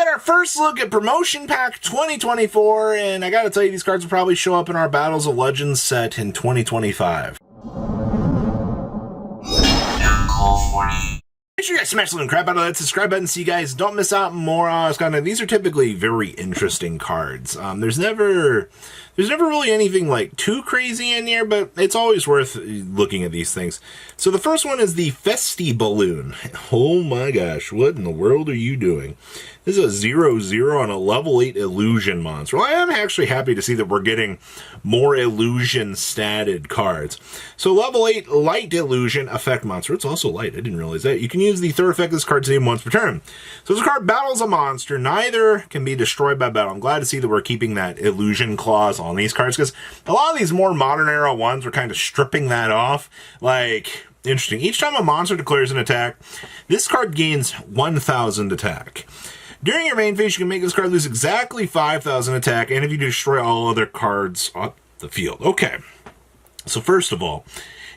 got our first look at Promotion Pack 2024, and I gotta tell you, these cards will probably show up in our Battles of Legends set in 2025. Make sure you guys smash the little crap out of that subscribe button so you guys don't miss out more on us. These are typically very interesting cards. There's never really anything like too crazy in here, but it's always worth looking at these things. So the first one is the Festiballoon. Oh my gosh, what in the world are you doing? This is a 0/0 on a level 8 illusion monster. Well, I am actually happy to see that we're getting more illusion statted cards. So level 8 light illusion effect monster. It's also light. I didn't realize that. You can use the third effect of this card's name once per turn. So this card battles a monster. Neither can be destroyed by battle. I'm glad to see that we're keeping that illusion clause on these cards, because a lot of these more modern era ones are kind of stripping that off. Like, interesting. Each time a monster declares an attack, this card gains 1,000 attack. During your main phase, you can make this card lose exactly 5,000 attack, and if you destroy all other cards on the field. Okay, so first of all,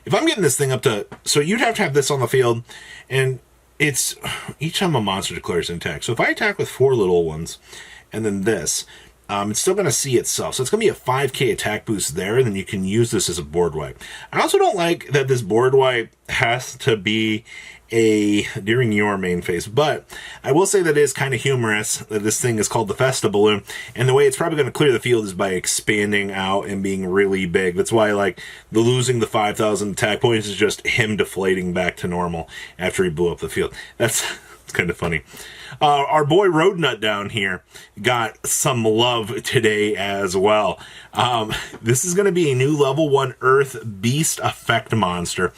if I'm getting this thing up to... So you'd have to have this on the field, and it's... Each time a monster declares an attack. So if I attack with 4 little ones, and then this... it's still going to see itself. So it's going to be a 5k attack boost there, and then you can use this as a board wipe. I also don't like that this board wipe has to be during your main phase, but I will say that it is kind of humorous that this thing is called the Festiballoon, and the way it's probably going to clear the field is by expanding out and being really big. That's why, like, the losing the 5,000 attack points is just him deflating back to normal after he blew up the field. That's kind of funny. Our boy Roadnut down here got some love today as well. This is going to be a new level 1 Earth Beast effect monster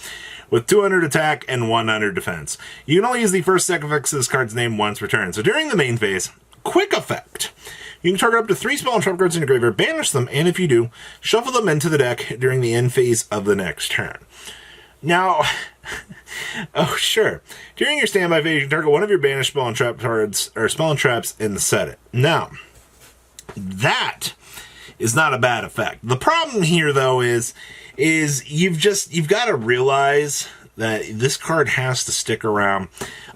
with 200 attack and 100 defense. You can only use the first second effects of this card's name once per turn. So during the main phase, quick effect. You can target up to 3 spell and trap cards in your graveyard, banish them, and if you do, shuffle them into the deck during the end phase of the next turn. Now, oh sure, during your standby phase, you can target one of your banished spell and trap cards, or spell and traps, and set it. Now, that is not a bad effect. The problem here, though, is you've got to realize that this card has to stick around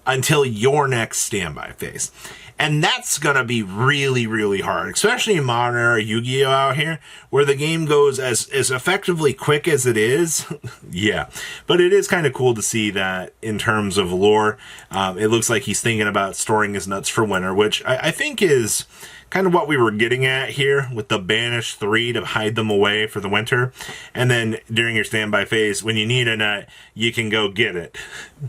until your next standby phase. And that's going to be really, really hard, especially in modern era Yu-Gi-Oh! Out here, where the game goes as effectively quick as it is. Yeah, but it is kind of cool to see that in terms of lore. It looks like he's thinking about storing his nuts for winter, which I think is kind of what we were getting at here with the banish 3 to hide them away for the winter. And then during your standby phase, when you need a nut, you can go get it.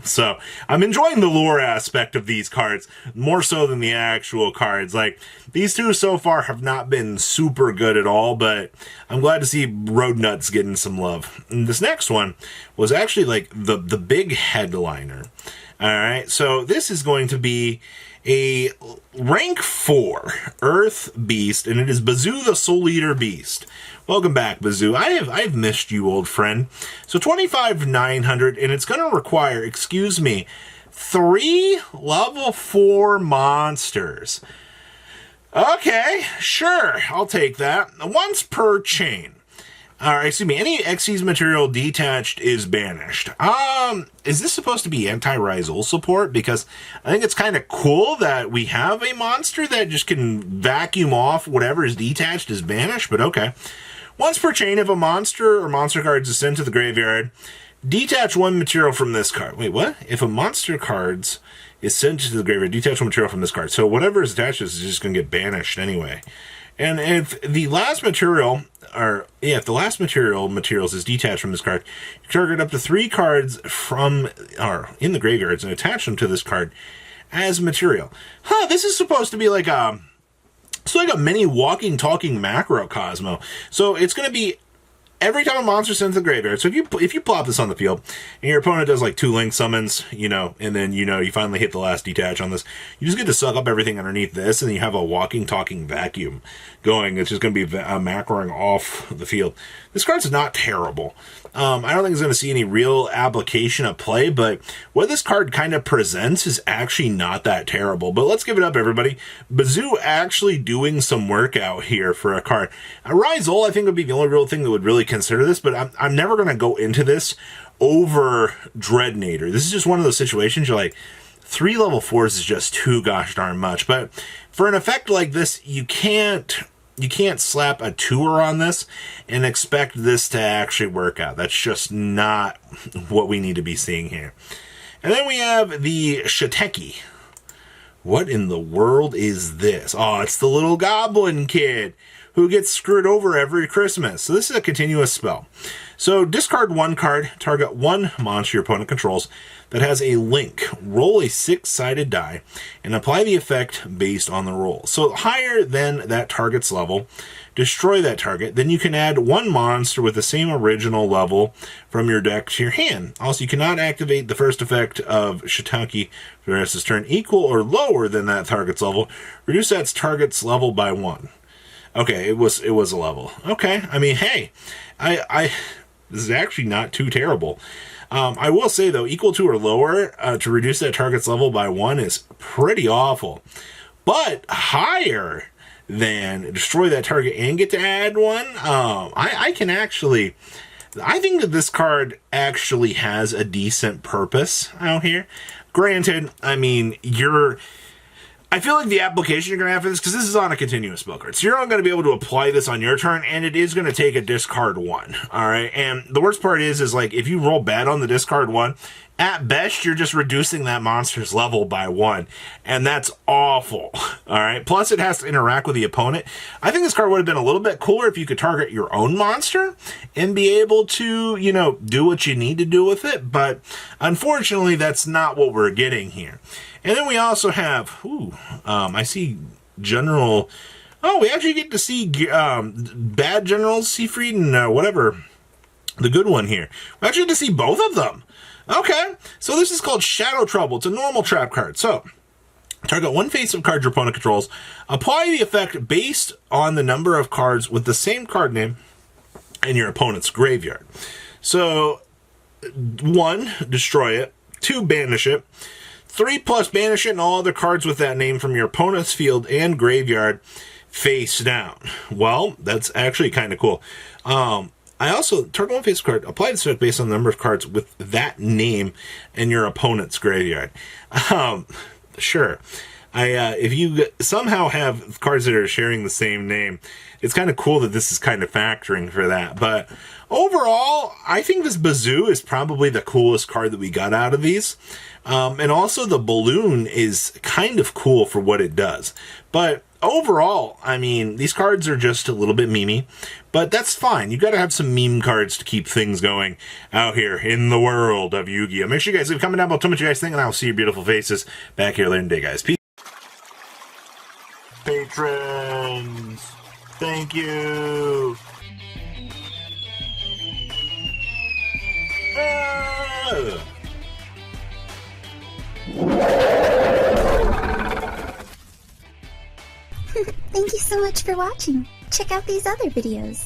So I'm enjoying the lore aspect of these cards more so than the actual cards. Like, these two so far have not been super good at all, but I'm glad to see Roadnuts getting some love. And this next one was actually like the big headliner. All right, so this is going to be a rank 4 Earth Beast, and it is Bazoo the Soul Eater Beast. Welcome back, Bazoo. I've missed you, old friend. So 25,900, and it's going to require, 3 level 4 monsters. Okay, sure, I'll take that. Once per chain. Any Xyz material detached is banished. Is this supposed to be anti-Rizal support? Because I think it's kind of cool that we have a monster that just can vacuum off whatever is detached is banished, but okay. Once per chain, if a monster or monster cards is sent to the graveyard, detach 1 material from this card. Wait, what? If a monster cards is sent to the graveyard, detach 1 material from this card. So whatever is attached is just going to get banished anyway. And if the last material, if the last materials is detached from this card, you target up to 3 cards from, or in the graveyards and attach them to this card as material. This is supposed to be like it's like a mini walking, talking macrocosmo. So it's going to be every time a monster sends to the graveyard. So if you plop this on the field and your opponent does like 2 link summons, and then you finally hit the last detach on this, you just get to suck up everything underneath this, and you have a walking, talking vacuum going. It's just going to be macroing off the field. This card's not terrible. I don't think it's going to see any real application of play, but what this card kind of presents is actually not that terrible. But let's give it up, everybody. Bazoo actually doing some work out here for a card. Rizal, I think, would be the only real thing that would really consider this, but I'm never going to go into this over Dreadnader. This is just one of those situations you're like, 3 level 4s is just too gosh darn much. But for an effect like this, you can't slap a tour on this and expect this to actually work out. That's just not what we need to be seeing here. And then we have the Shateki. What in the world is this? Oh, it's the little goblin kid who gets screwed over every Christmas. So this is a continuous spell. So discard 1 card, target 1 monster your opponent controls that has a link. Roll a 6-sided die and apply the effect based on the roll. So higher than that target's level, destroy that target. Then you can add 1 monster with the same original level from your deck to your hand. Also, you cannot activate the first effect of Shateki for the rest of this turn equal or lower than that target's level. Reduce that target's level by 1. Okay, it was a level. Okay, I mean, hey, this is actually not too terrible. I will say, though, equal to or lower to reduce that target's level by 1 is pretty awful. But higher than destroy that target and get to add 1, I think that this card actually has a decent purpose out here. Granted, I mean, I feel like the application you're going to have for this, because this is on a continuous spell card, so you're not going to be able to apply this on your turn, and it is going to take a discard 1, alright? And the worst part is like, if you roll bad on the discard 1, at best, you're just reducing that monster's level by 1, and that's awful, alright? Plus, it has to interact with the opponent. I think this card would have been a little bit cooler if you could target your own monster and be able to, you know, do what you need to do with it, but unfortunately, that's not what we're getting here. And then we also have, I see General. Oh, we actually get to see bad General Siegfried and whatever, the good one here. We actually get to see both of them. Okay, so this is called Shadow Trouble. It's a normal trap card. So, target 1 face-up card your opponent controls. Apply the effect based on the number of cards with the same card name in your opponent's graveyard. So, 1, destroy it. 2, banish it. 3 plus banish it and all other cards with that name from your opponent's field and graveyard face down. Well, that's actually kind of cool. I also, target 1 face card, apply this effect based on the number of cards with that name in your opponent's graveyard. Sure. If you somehow have cards that are sharing the same name, it's kind of cool that this is kind of factoring for that. But overall, I think this Bazoo is probably the coolest card that we got out of these. And also the balloon is kind of cool for what it does. But overall, I mean, these cards are just a little bit memey, but that's fine. You got to have some meme cards to keep things going out here in the world of Yu-Gi-Oh! Make sure you guys leave a comment down below, tell me what you guys think, and I'll see your beautiful faces back here later today, guys. Peace. Patrons, thank you. Thank you so much for watching. Check out these other videos.